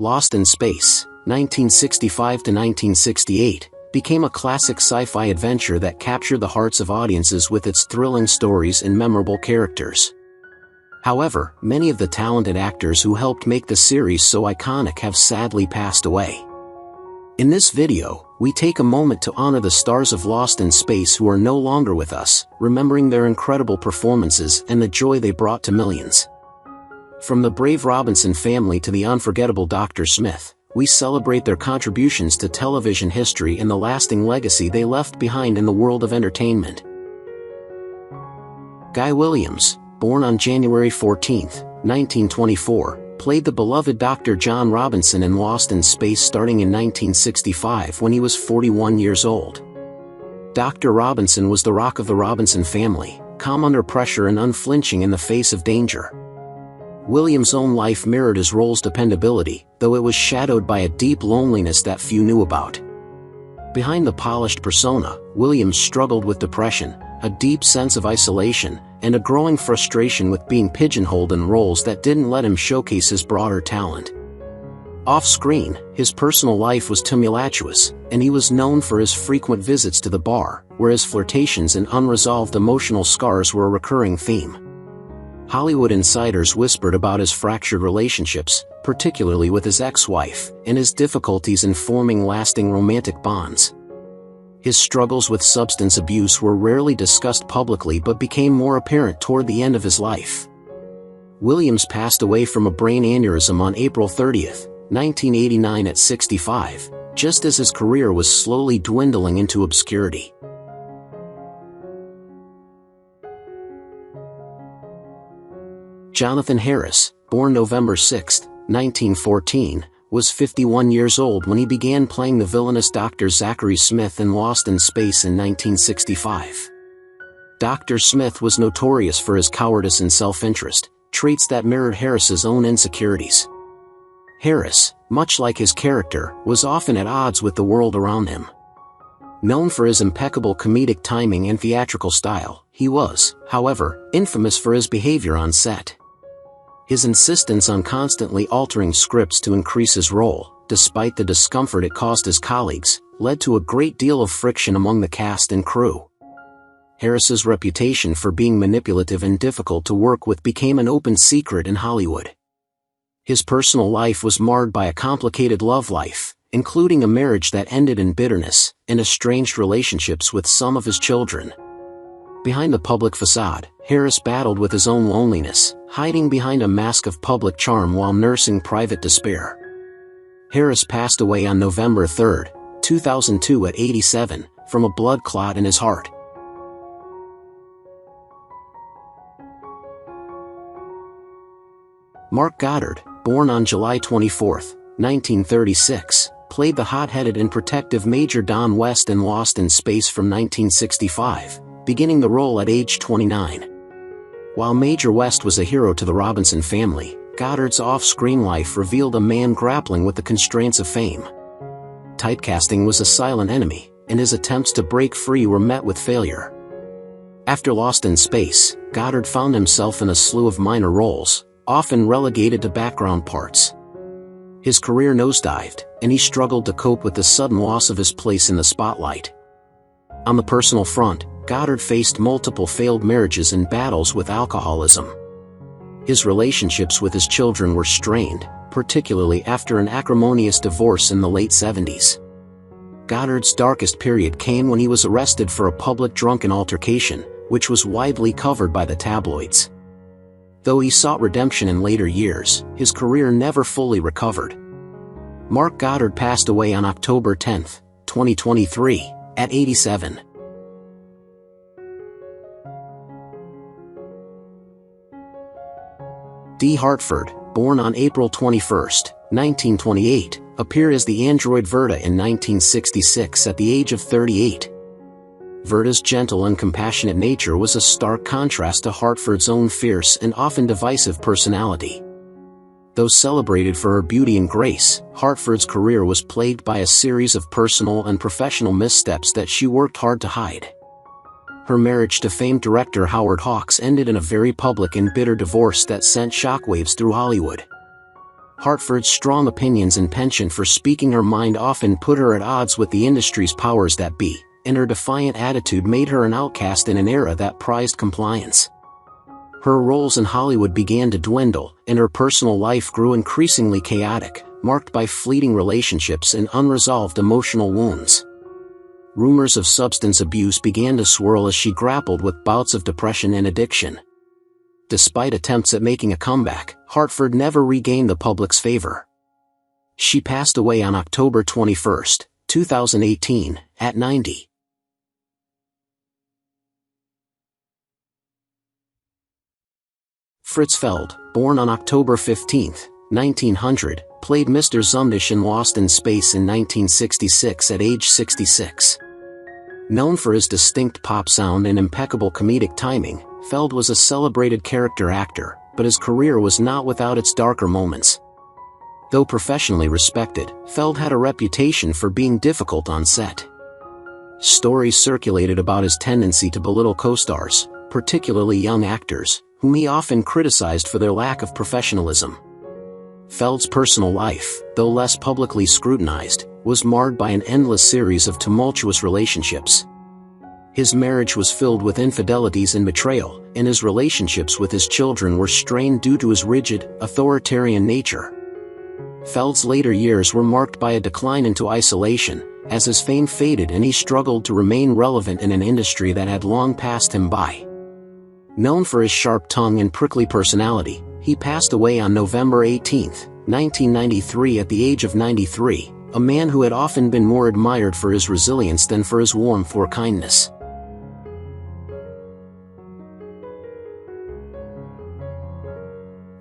Lost in Space, 1965 to 1968, became a classic sci-fi adventure that captured the hearts of audiences with its thrilling stories and memorable characters. However, many of the talented actors who helped make the series so iconic have sadly passed away. In this video, we take a moment to honor the stars of Lost in Space who are no longer with us, remembering their incredible performances and the joy they brought to millions. From the brave Robinson family to the unforgettable Dr. Smith, we celebrate their contributions to television history and the lasting legacy they left behind in the world of entertainment. Guy Williams, born on January 14, 1924, played the beloved Dr. John Robinson in Lost in Space starting in 1965 when he was 41 years old. Dr. Robinson was the rock of the Robinson family, calm under pressure and unflinching in the face of danger. Williams' own life mirrored his role's dependability, though it was shadowed by a deep loneliness that few knew about. Behind the polished persona, Williams struggled with depression, a deep sense of isolation, and a growing frustration with being pigeonholed in roles that didn't let him showcase his broader talent. Off-screen, his personal life was tumultuous, and he was known for his frequent visits to the bar, where his flirtations and unresolved emotional scars were a recurring theme. Hollywood insiders whispered about his fractured relationships, particularly with his ex-wife, and his difficulties in forming lasting romantic bonds. His struggles with substance abuse were rarely discussed publicly but became more apparent toward the end of his life. Williams passed away from a brain aneurysm on April 30, 1989 at 65, just as his career was slowly dwindling into obscurity. Jonathan Harris, born November 6, 1914, was 51 years old when he began playing the villainous Dr. Zachary Smith in Lost in Space in 1965. Dr. Smith was notorious for his cowardice and self-interest, traits that mirrored Harris's own insecurities. Harris, much like his character, was often at odds with the world around him. Known for his impeccable comedic timing and theatrical style, he was, however, infamous for his behavior on set. His insistence on constantly altering scripts to increase his role, despite the discomfort it caused his colleagues, led to a great deal of friction among the cast and crew. Harris's reputation for being manipulative and difficult to work with became an open secret in Hollywood. His personal life was marred by a complicated love life, including a marriage that ended in bitterness, and estranged relationships with some of his children. Behind the public facade, Harris battled with his own loneliness, hiding behind a mask of public charm while nursing private despair. Harris passed away on November 3, 2002 at 87, from a blood clot in his heart. Mark Goddard, born on July 24, 1936, played the hot-headed and protective Major Don West in Lost in Space from 1965, beginning the role at age 29. While Major West was a hero to the Robinson family, Goddard's off-screen life revealed a man grappling with the constraints of fame. Typecasting was a silent enemy, and his attempts to break free were met with failure. After Lost in Space, Goddard found himself in a slew of minor roles, often relegated to background parts. His career nosedived, and he struggled to cope with the sudden loss of his place in the spotlight. On the personal front, Goddard faced multiple failed marriages and battles with alcoholism. His relationships with his children were strained, particularly after an acrimonious divorce in the late 70s. Goddard's darkest period came when he was arrested for a public drunken altercation, which was widely covered by the tabloids. Though he sought redemption in later years, his career never fully recovered. Mark Goddard passed away on October 10, 2023, at 87. Diane Hartford, born on April 21, 1928, appeared as the android Verta in 1966 at the age of 38. Verta's gentle and compassionate nature was a stark contrast to Hartford's own fierce and often divisive personality. Though celebrated for her beauty and grace, Hartford's career was plagued by a series of personal and professional missteps that she worked hard to hide. Her marriage to famed director Howard Hawks ended in a very public and bitter divorce that sent shockwaves through Hollywood. Hartford's strong opinions and penchant for speaking her mind often put her at odds with the industry's powers that be, and her defiant attitude made her an outcast in an era that prized compliance. Her roles in Hollywood began to dwindle, and her personal life grew increasingly chaotic, marked by fleeting relationships and unresolved emotional wounds. Rumors of substance abuse began to swirl as she grappled with bouts of depression and addiction. Despite attempts at making a comeback, Hartford never regained the public's favor. She passed away on October 21, 2018, at 90. Fritz Feld, born on October 15, 1900, played Mr. Zumdish in Lost in Space in 1966 at age 66. Known for his distinct pop sound and impeccable comedic timing, Feld was a celebrated character actor, but his career was not without its darker moments. Though professionally respected, Feld had a reputation for being difficult on set. Stories circulated about his tendency to belittle co-stars, particularly young actors, whom he often criticized for their lack of professionalism. Feld's personal life, though less publicly scrutinized, was marred by an endless series of tumultuous relationships. His marriage was filled with infidelities and betrayal, and his relationships with his children were strained due to his rigid, authoritarian nature. Feld's later years were marked by a decline into isolation, as his fame faded and he struggled to remain relevant in an industry that had long passed him by. Known for his sharp tongue and prickly personality, he passed away on November 18, 1993 at the age of 93, a man who had often been more admired for his resilience than for his warmth or kindness.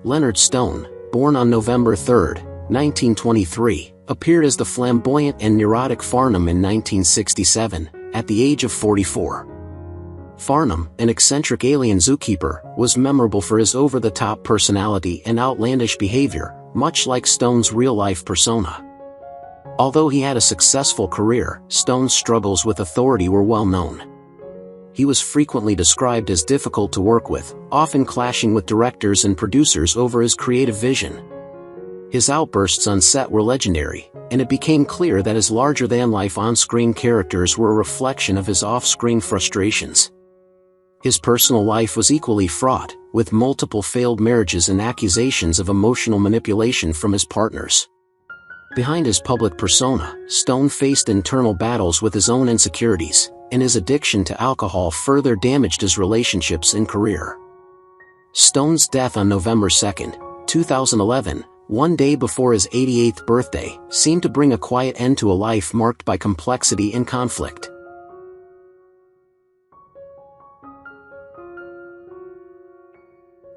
Leonard Stone, born on November 3, 1923, appeared as the flamboyant and neurotic Farnham in 1967, at the age of 44. Farnham, an eccentric alien zookeeper, was memorable for his over-the-top personality and outlandish behavior, much like Stone's real-life persona. Although he had a successful career, Stone's struggles with authority were well known. He was frequently described as difficult to work with, often clashing with directors and producers over his creative vision. His outbursts on set were legendary, and it became clear that his larger-than-life on-screen characters were a reflection of his off-screen frustrations. His personal life was equally fraught, with multiple failed marriages and accusations of emotional manipulation from his partners. Behind his public persona, Stone faced internal battles with his own insecurities, and his addiction to alcohol further damaged his relationships and career. Stone's death on November 2, 2011, one day before his 88th birthday, seemed to bring a quiet end to a life marked by complexity and conflict.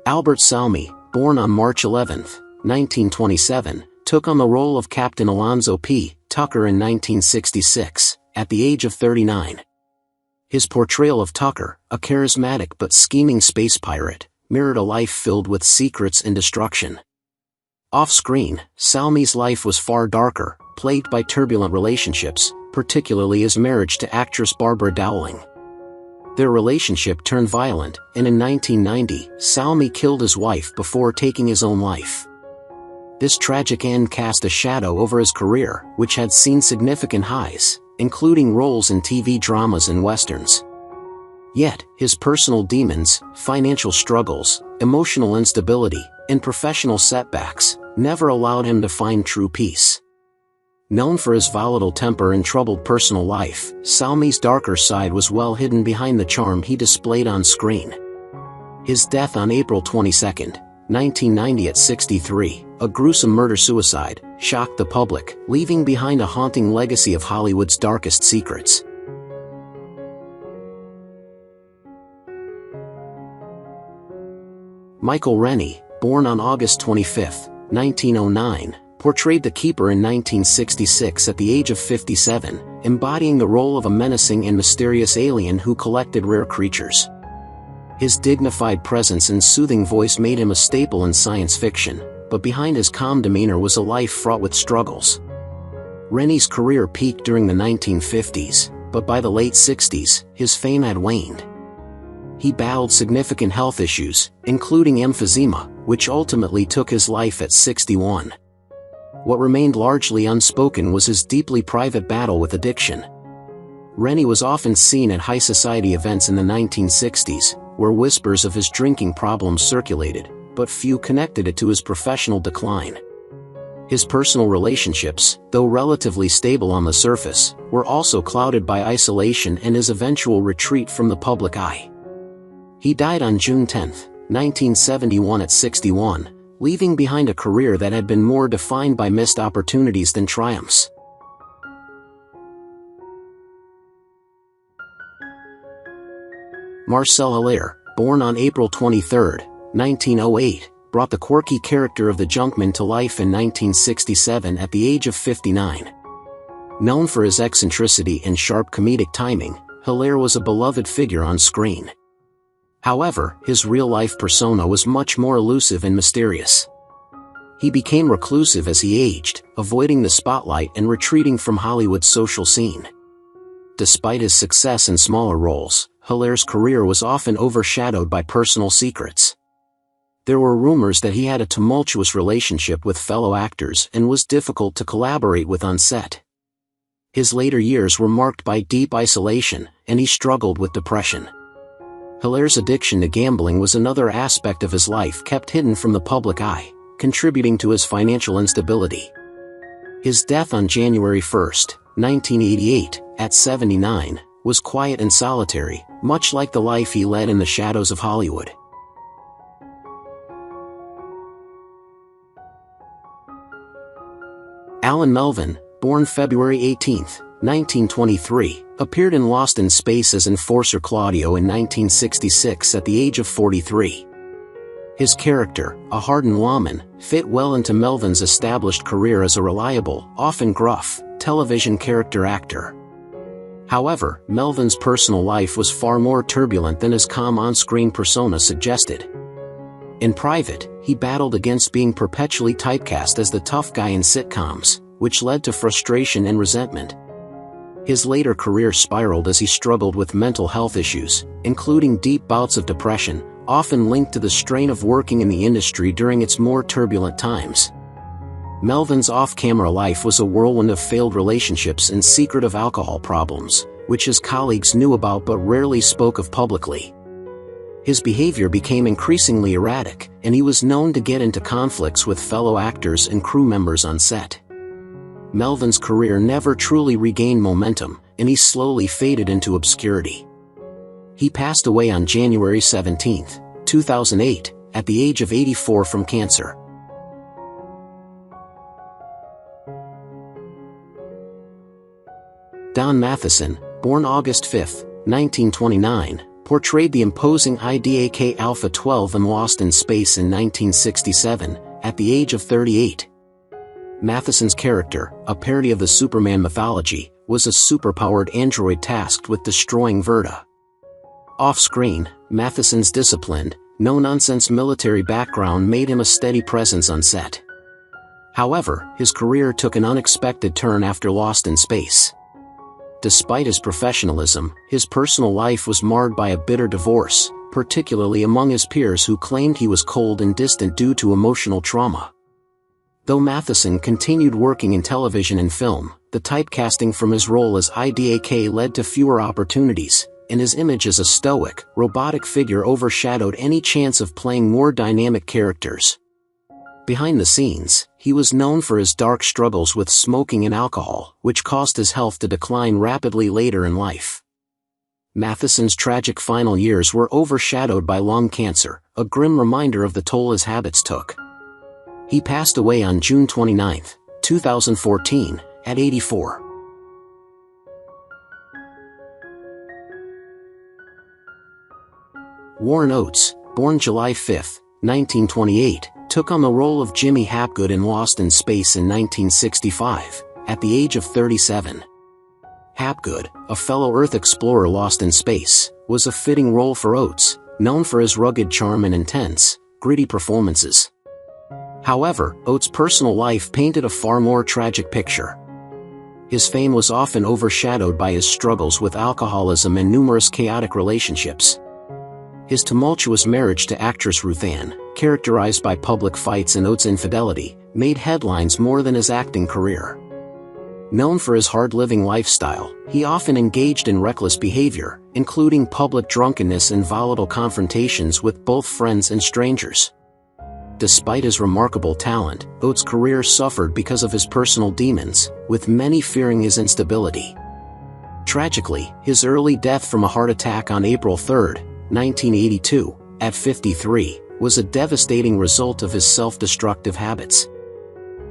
Albert Salmi, born on March 11, 1927, took on the role of Captain Alonzo P. Tucker in 1966, at the age of 39. His portrayal of Tucker, a charismatic but scheming space pirate, mirrored a life filled with secrets and destruction. Off-screen, Salmi's life was far darker, plagued by turbulent relationships, particularly his marriage to actress Barbara Dowling. Their relationship turned violent, and in 1990, Salmi killed his wife before taking his own life. This tragic end cast a shadow over his career, which had seen significant highs, including roles in TV dramas and westerns. Yet, his personal demons, financial struggles, emotional instability, and professional setbacks never allowed him to find true peace. Known for his volatile temper and troubled personal life, Salmi's darker side was well hidden behind the charm he displayed on screen. His death on April 22, 1990 at 63, a gruesome murder-suicide, shocked the public, leaving behind a haunting legacy of Hollywood's darkest secrets. Michael Rennie, born on August 25, 1909, portrayed the Keeper in 1966 at the age of 57, embodying the role of a menacing and mysterious alien who collected rare creatures. His dignified presence and soothing voice made him a staple in science fiction, but behind his calm demeanor was a life fraught with struggles. Rennie's career peaked during the 1950s, but by the late 60s, his fame had waned. He battled significant health issues, including emphysema, which ultimately took his life at 61. What remained largely unspoken was his deeply private battle with addiction. Rennie was often seen at high society events in the 1960s, where whispers of his drinking problems circulated, but few connected it to his professional decline. His personal relationships, though relatively stable on the surface, were also clouded by isolation and his eventual retreat from the public eye. He died on June 10, 1971 at 61, leaving behind a career that had been more defined by missed opportunities than triumphs. Marcel Helair, born on April 23, 1908, brought the quirky character of the Junkman to life in 1967 at the age of 59. Known for his eccentricity and sharp comedic timing, Helair was a beloved figure on screen. However, his real-life persona was much more elusive and mysterious. He became reclusive as he aged, avoiding the spotlight and retreating from Hollywood's social scene. Despite his success in smaller roles, Helair's career was often overshadowed by personal secrets. There were rumors that he had a tumultuous relationship with fellow actors and was difficult to collaborate with on set. His later years were marked by deep isolation, and he struggled with depression. Helair's addiction to gambling was another aspect of his life kept hidden from the public eye, contributing to his financial instability. His death on January 1, 1988, at 79, was quiet and solitary, much like the life he led in the shadows of Hollywood. Alan Melvin, born February 18, 1923, appeared in Lost in Space as Enforcer Claudio in 1966 at the age of 43. His character, a hardened lawman, fit well into Melvin's established career as a reliable, often gruff, television character actor. However, Melvin's personal life was far more turbulent than his calm on-screen persona suggested. In private, he battled against being perpetually typecast as the tough guy in sitcoms, which led to frustration and resentment. His later career spiraled as he struggled with mental health issues, including deep bouts of depression, often linked to the strain of working in the industry during its more turbulent times. Melvin's off-camera life was a whirlwind of failed relationships and secretive alcohol problems, which his colleagues knew about but rarely spoke of publicly. His behavior became increasingly erratic, and he was known to get into conflicts with fellow actors and crew members on set. Melvin's career never truly regained momentum, and he slowly faded into obscurity. He passed away on January 17, 2008, at the age of 84 from cancer. Don Matheson, born August 5, 1929, portrayed the imposing IDAK Alpha 12 in Lost in Space in 1967, at the age of 38. Matheson's character, a parody of the Superman mythology, was a superpowered android tasked with destroying Verda. Off-screen, Matheson's disciplined, no-nonsense military background made him a steady presence on set. However, his career took an unexpected turn after Lost in Space. Despite his professionalism, his personal life was marred by a bitter divorce, particularly among his peers who claimed he was cold and distant due to emotional trauma. Though Matheson continued working in television and film, the typecasting from his role as IDAK led to fewer opportunities, and his image as a stoic, robotic figure overshadowed any chance of playing more dynamic characters. Behind the scenes, he was known for his dark struggles with smoking and alcohol, which caused his health to decline rapidly later in life. Matheson's tragic final years were overshadowed by lung cancer, a grim reminder of the toll his habits took. He passed away on June 29, 2014, at 84. Warren Oates, born July 5, 1928, took on the role of Jimmy Hapgood in Lost in Space in 1965, at the age of 37. Hapgood, a fellow Earth explorer lost in space, was a fitting role for Oates, known for his rugged charm and intense, gritty performances. However, Oates' personal life painted a far more tragic picture. His fame was often overshadowed by his struggles with alcoholism and numerous chaotic relationships. His tumultuous marriage to actress Ruth Ann, characterized by public fights and Oats' infidelity, made headlines more than his acting career. Known for his hard-living lifestyle, he often engaged in reckless behavior, including public drunkenness and volatile confrontations with both friends and strangers. Despite his remarkable talent, Oats' career suffered because of his personal demons, with many fearing his instability. Tragically, his early death from a heart attack on April 3, 1982, at 53, was a devastating result of his self-destructive habits.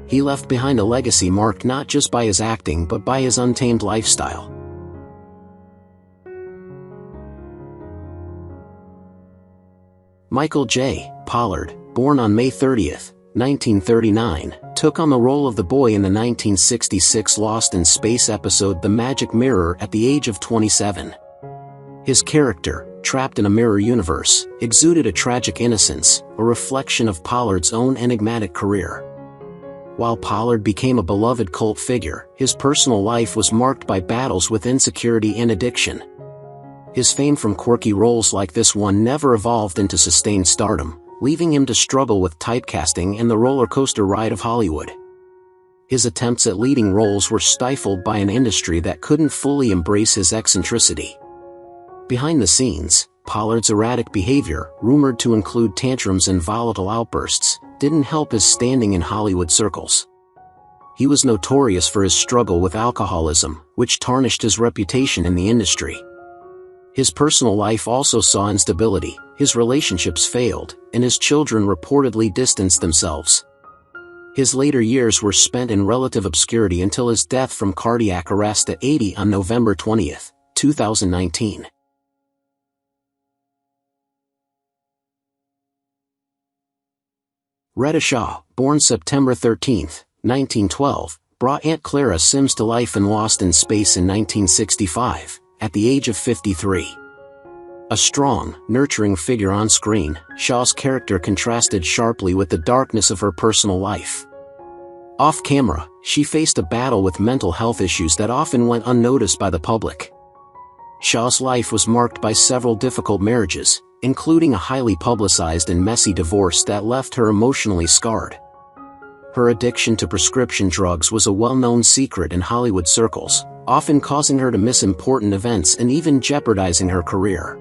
He left behind a legacy marked not just by his acting but by his untamed lifestyle. Michael J. Pollard, born on May 30, 1939, took on the role of the boy in the 1966 Lost in Space episode The Magic Mirror at the age of 27. His character, trapped in a mirror universe, exuded a tragic innocence, a reflection of Pollard's own enigmatic career. While Pollard became a beloved cult figure, his personal life was marked by battles with insecurity and addiction. His fame from quirky roles like this one never evolved into sustained stardom, leaving him to struggle with typecasting and the roller coaster ride of Hollywood. His attempts at leading roles were stifled by an industry that couldn't fully embrace his eccentricity. Behind the scenes, Pollard's erratic behavior, rumored to include tantrums and volatile outbursts, didn't help his standing in Hollywood circles. He was notorious for his struggle with alcoholism, which tarnished his reputation in the industry. His personal life also saw instability, his relationships failed, and his children reportedly distanced themselves. His later years were spent in relative obscurity until his death from cardiac arrest at 80 on November 20, 2019. Retta Shaw, born September 13, 1912, brought Aunt Clara Sims to life in Lost in Space in 1965, at the age of 53. A strong, nurturing figure on screen, Shaw's character contrasted sharply with the darkness of her personal life. Off-camera, she faced a battle with mental health issues that often went unnoticed by the public. Shaw's life was marked by several difficult marriages, including a highly publicized and messy divorce that left her emotionally scarred. Her addiction to prescription drugs was a well-known secret in Hollywood circles, often causing her to miss important events and even jeopardizing her career.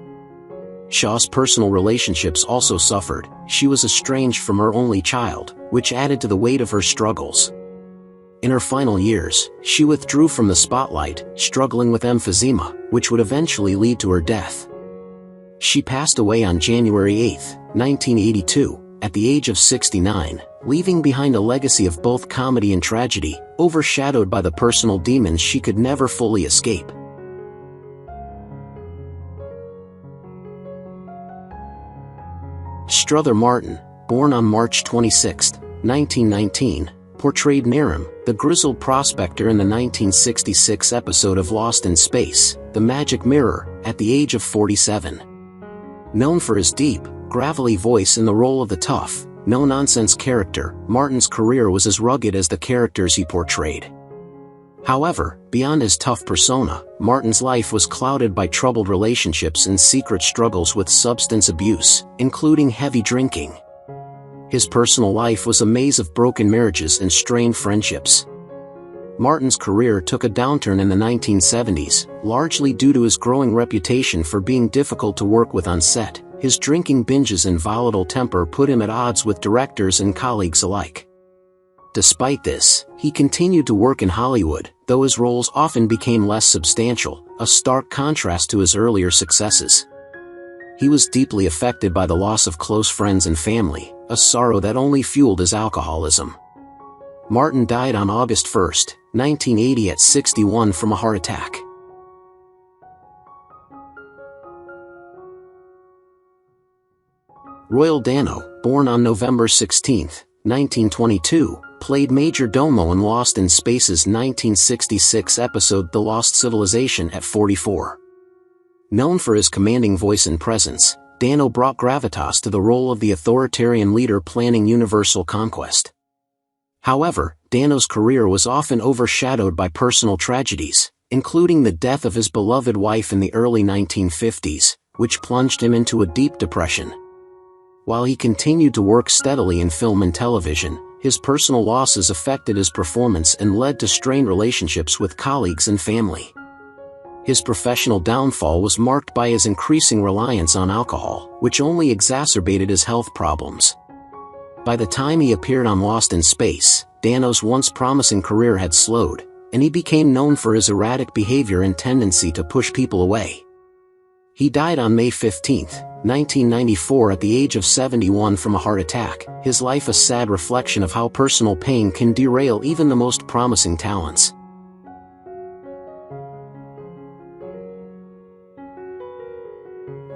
Shaw's personal relationships also suffered. She was estranged from her only child, which added to the weight of her struggles. In her final years, she withdrew from the spotlight, struggling with emphysema, which would eventually lead to her death. She passed away on January 8, 1982, at the age of 69, leaving behind a legacy of both comedy and tragedy, overshadowed by the personal demons she could never fully escape. Strother Martin, born on March 26, 1919, portrayed Niram, the grizzled prospector in the 1966 episode of Lost in Space, The Magic Mirror, at the age of 47. Known for his deep, gravelly voice in the role of the tough, no-nonsense character, Martin's career was as rugged as the characters he portrayed. However, beyond his tough persona, Martin's life was clouded by troubled relationships and secret struggles with substance abuse, including heavy drinking. His personal life was a maze of broken marriages and strained friendships. Martin's career took a downturn in the 1970s, largely due to his growing reputation for being difficult to work with on set. His drinking binges and volatile temper put him at odds with directors and colleagues alike. Despite this, he continued to work in Hollywood, though his roles often became less substantial, a stark contrast to his earlier successes. He was deeply affected by the loss of close friends and family, a sorrow that only fueled his alcoholism. Martin died on August 1, 1980 at 61 from a heart attack. Royal Dano, born on November 16, 1922, played Major Domo in Lost in Space's 1966 episode The Lost Civilization at 44. Known for his commanding voice and presence, Dano brought gravitas to the role of the authoritarian leader planning universal conquest. However, Dano's career was often overshadowed by personal tragedies, including the death of his beloved wife in the early 1950s, which plunged him into a deep depression. While he continued to work steadily in film and television, his personal losses affected his performance and led to strained relationships with colleagues and family. His professional downfall was marked by his increasing reliance on alcohol, which only exacerbated his health problems. By the time he appeared on Lost in Space, Dano's once promising career had slowed, and he became known for his erratic behavior and tendency to push people away. He died on May 15, 1994 at the age of 71 from a heart attack, his life a sad reflection of how personal pain can derail even the most promising talents.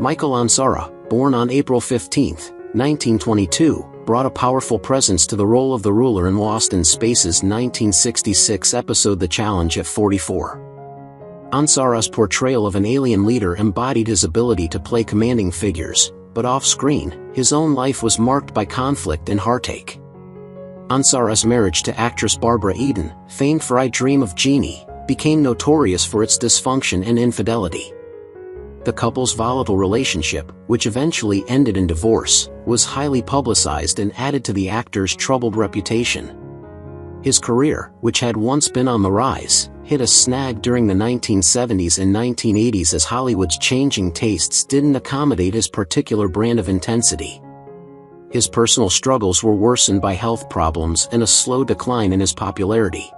Michael Ansara, born on April 15, 1922, brought a powerful presence to the role of the ruler in Lost in Space's 1966 episode The Challenge at 44. Ansara's portrayal of an alien leader embodied his ability to play commanding figures, but off-screen, his own life was marked by conflict and heartache. Ansara's marriage to actress Barbara Eden, famed for I Dream of Jeannie, became notorious for its dysfunction and infidelity. The couple's volatile relationship, which eventually ended in divorce, was highly publicized and added to the actor's troubled reputation. His career, which had once been on the rise, hit a snag during the 1970s and 1980s as Hollywood's changing tastes didn't accommodate his particular brand of intensity. His personal struggles were worsened by health problems and a slow decline in his popularity.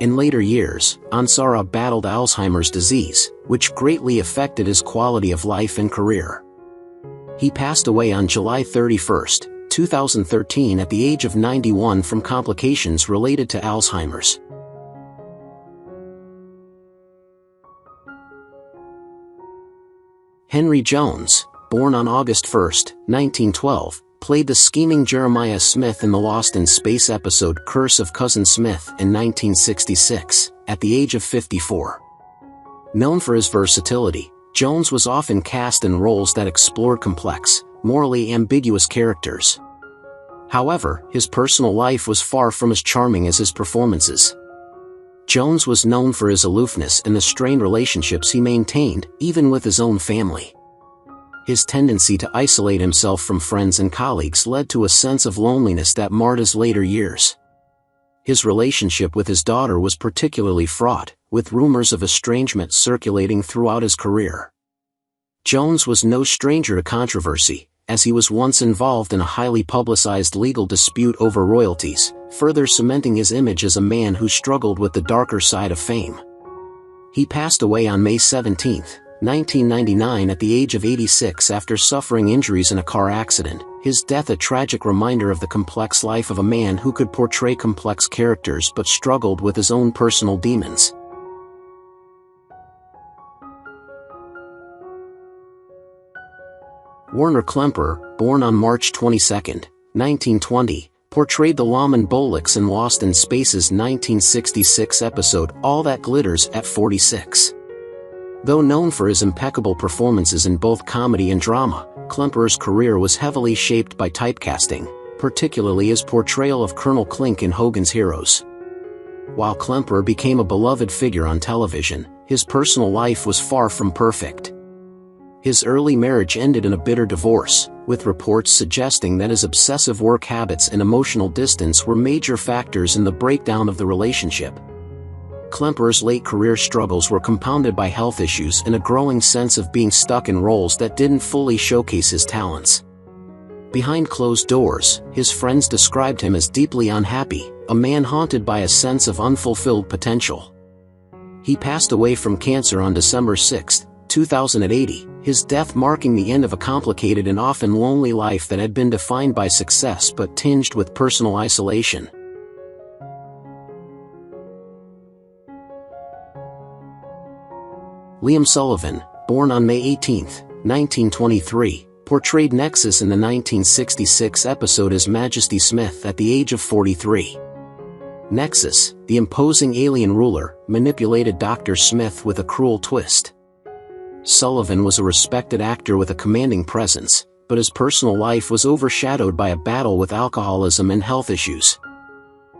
In later years, Ansara battled Alzheimer's disease, which greatly affected his quality of life and career. He passed away on July 31, 2013 at the age of 91 from complications related to Alzheimer's. Henry Jones, born on August 1, 1912, played the scheming Jeremiah Smith in the Lost in Space episode Curse of Cousin Smith in 1966, at the age of 54. Known for his versatility, Jones was often cast in roles that explored complex, morally ambiguous characters. However, his personal life was far from as charming as his performances. Jones was known for his aloofness and the strained relationships he maintained, even with his own family. His tendency to isolate himself from friends and colleagues led to a sense of loneliness that marred his later years. His relationship with his daughter was particularly fraught, with rumors of estrangement circulating throughout his career. Jones was no stranger to controversy, as he was once involved in a highly publicized legal dispute over royalties, further cementing his image as a man who struggled with the darker side of fame. He passed away on May 17, 1999 at the age of 86 after suffering injuries in a car accident, his death a tragic reminder of the complex life of a man who could portray complex characters but struggled with his own personal demons. Werner Clemper, born on March 22, 1920, portrayed the lawman Bolix in Lost in Space's 1966 episode All That Glitters at 46. Though known for his impeccable performances in both comedy and drama, Klemper's career was heavily shaped by typecasting, particularly his portrayal of Colonel Klink in Hogan's Heroes. While Clemper became a beloved figure on television, his personal life was far from perfect. His early marriage ended in a bitter divorce, with reports suggesting that his obsessive work habits and emotional distance were major factors in the breakdown of the relationship. Klemper's late career struggles were compounded by health issues and a growing sense of being stuck in roles that didn't fully showcase his talents. Behind closed doors, his friends described him as deeply unhappy, a man haunted by a sense of unfulfilled potential. He passed away from cancer on December 6, 2080, his death marking the end of a complicated and often lonely life that had been defined by success but tinged with personal isolation. Liam Sullivan, born on May 18, 1923, portrayed Nexus in the 1966 episode His Majesty Smith at the age of 43. Nexus, the imposing alien ruler, manipulated Dr. Smith with a cruel twist. Sullivan was a respected actor with a commanding presence, but his personal life was overshadowed by a battle with alcoholism and health issues.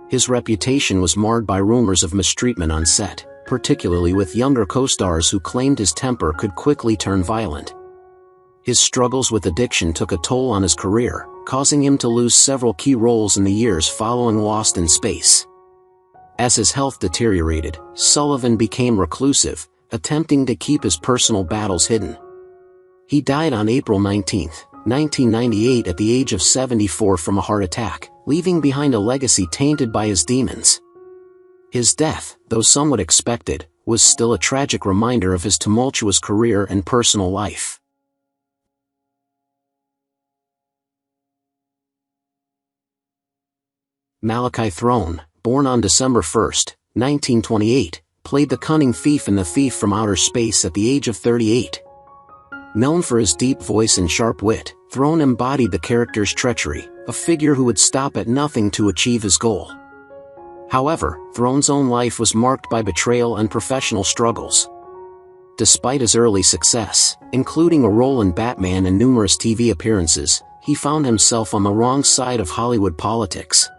His reputation was marred by rumors of mistreatment on set, particularly with younger co-stars who claimed his temper could quickly turn violent. His struggles with addiction took a toll on his career, causing him to lose several key roles in the years following Lost in Space. As his health deteriorated, Sullivan became reclusive, attempting to keep his personal battles hidden. He died on April 19, 1998 at the age of 74 from a heart attack, leaving behind a legacy tainted by his demons. His death, though somewhat expected, was still a tragic reminder of his tumultuous career and personal life. Malachi Throne, born on December 1, 1928, played the cunning thief in The Thief from Outer Space at the age of 38. Known for his deep voice and sharp wit, Throne embodied the character's treachery, a figure who would stop at nothing to achieve his goal. However, Throne's own life was marked by betrayal and professional struggles. Despite his early success, including a role in Batman and numerous TV appearances, he found himself on the wrong side of Hollywood politics.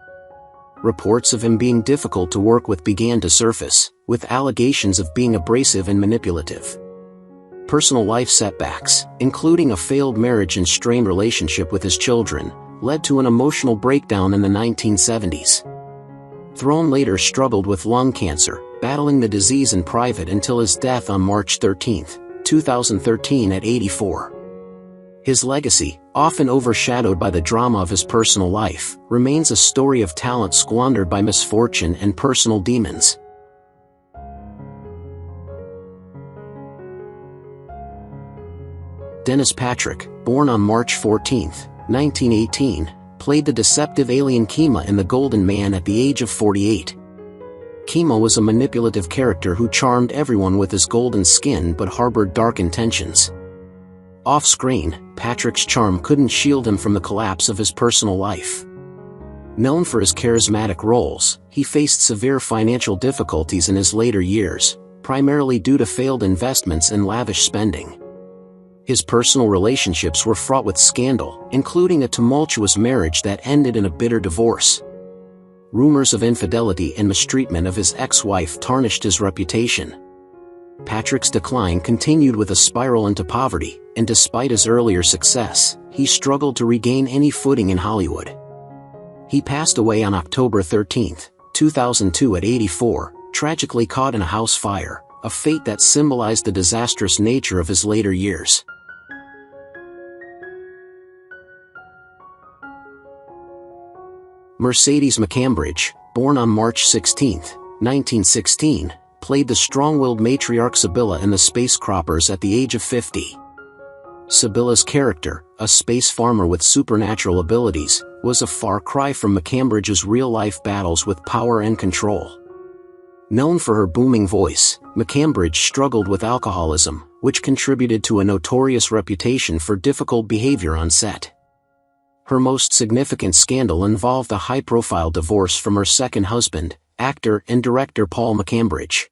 Reports of him being difficult to work with began to surface, with allegations of being abrasive and manipulative. Personal life setbacks, including a failed marriage and strained relationship with his children, led to an emotional breakdown in the 1970s. Throne later struggled with lung cancer, battling the disease in private until his death on March 13, 2013 at 84. His legacy, often overshadowed by the drama of his personal life, remains a story of talent squandered by misfortune and personal demons. Dennis Patrick, born on March 14, 1918, played the deceptive alien Kima in The Golden Man at the age of 48. Kima was a manipulative character who charmed everyone with his golden skin but harbored dark intentions. Off-screen, Patrick's charm couldn't shield him from the collapse of his personal life. Known for his charismatic roles, he faced severe financial difficulties in his later years, primarily due to failed investments and lavish spending. His personal relationships were fraught with scandal, including a tumultuous marriage that ended in a bitter divorce. Rumors of infidelity and mistreatment of his ex-wife tarnished his reputation. Patrick's decline continued with a spiral into poverty, and despite his earlier success, he struggled to regain any footing in Hollywood. He passed away on October 13, 2002 at 84, tragically caught in a house fire, a fate that symbolized the disastrous nature of his later years. Mercedes McCambridge, born on March 16, 1916, played the strong-willed matriarch Sibylla in The Space Croppers at the age of 50. Sibylla's character, a space farmer with supernatural abilities, was a far cry from McCambridge's real-life battles with power and control. Known for her booming voice, McCambridge struggled with alcoholism, which contributed to a notorious reputation for difficult behavior on set. Her most significant scandal involved a high-profile divorce from her second husband, actor and director Paul McCambridge.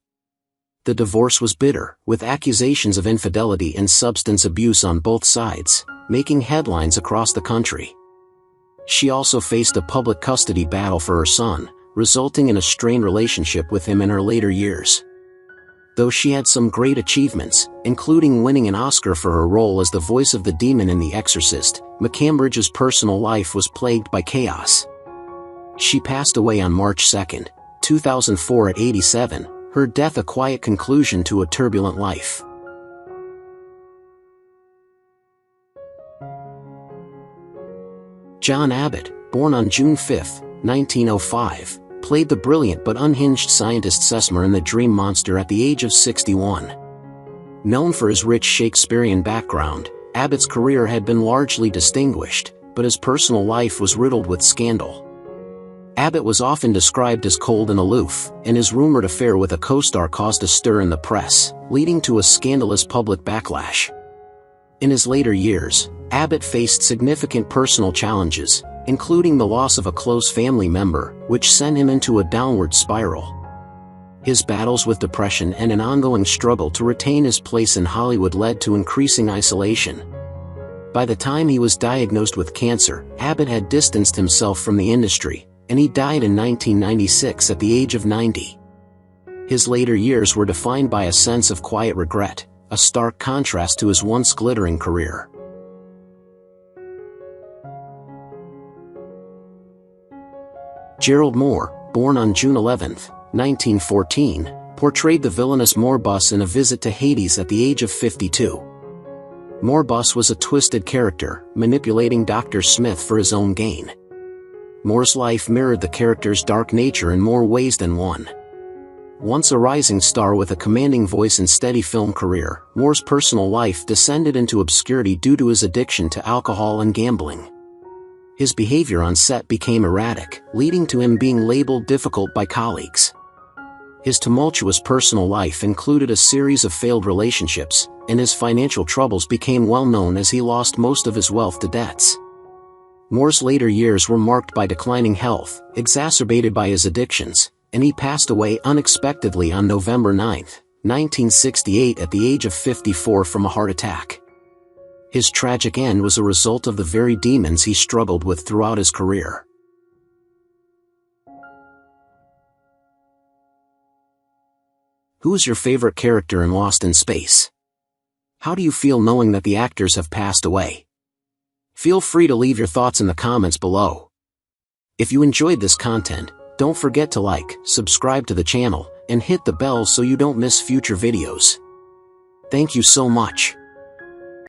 The divorce was bitter, with accusations of infidelity and substance abuse on both sides, making headlines across the country. She also faced a public custody battle for her son, resulting in a strained relationship with him in her later years. Though she had some great achievements, including winning an Oscar for her role as the voice of the demon in The Exorcist, McCambridge's personal life was plagued by chaos. She passed away on March 2, 2004 at 87, her death a quiet conclusion to a turbulent life. John Abbott, born on June 5, 1905, played the brilliant but unhinged scientist Sesmer in The Dream Monster at the age of 61. Known for his rich Shakespearean background, Abbott's career had been largely distinguished, but his personal life was riddled with scandal. Abbott was often described as cold and aloof, and his rumored affair with a co-star caused a stir in the press, leading to a scandalous public backlash. In his later years, Abbott faced significant personal challenges, including the loss of a close family member, which sent him into a downward spiral. His battles with depression and an ongoing struggle to retain his place in Hollywood led to increasing isolation. By the time he was diagnosed with cancer, Abbott had distanced himself from the industry, and he died in 1996 at the age of 90. His later years were defined by a sense of quiet regret, a stark contrast to his once glittering career. Gerald Moore, born on June 11, 1914, portrayed the villainous Morebus in A Visit to Hades at the age of 52. Morebus was a twisted character, manipulating Dr. Smith for his own gain. Moore's life mirrored the character's dark nature in more ways than one. Once a rising star with a commanding voice and steady film career, Moore's personal life descended into obscurity due to his addiction to alcohol and gambling. His behavior on set became erratic, leading to him being labeled difficult by colleagues. His tumultuous personal life included a series of failed relationships, and his financial troubles became well known as he lost most of his wealth to debts. Moore's later years were marked by declining health, exacerbated by his addictions, and he passed away unexpectedly on November 9, 1968 at the age of 54 from a heart attack. His tragic end was a result of the very demons he struggled with throughout his career. Who's your favorite character in Lost in Space? How do you feel knowing that the actors have passed away? Feel free to leave your thoughts in the comments below. If you enjoyed this content, don't forget to like, subscribe to the channel, and hit the bell so you don't miss future videos. Thank you so much.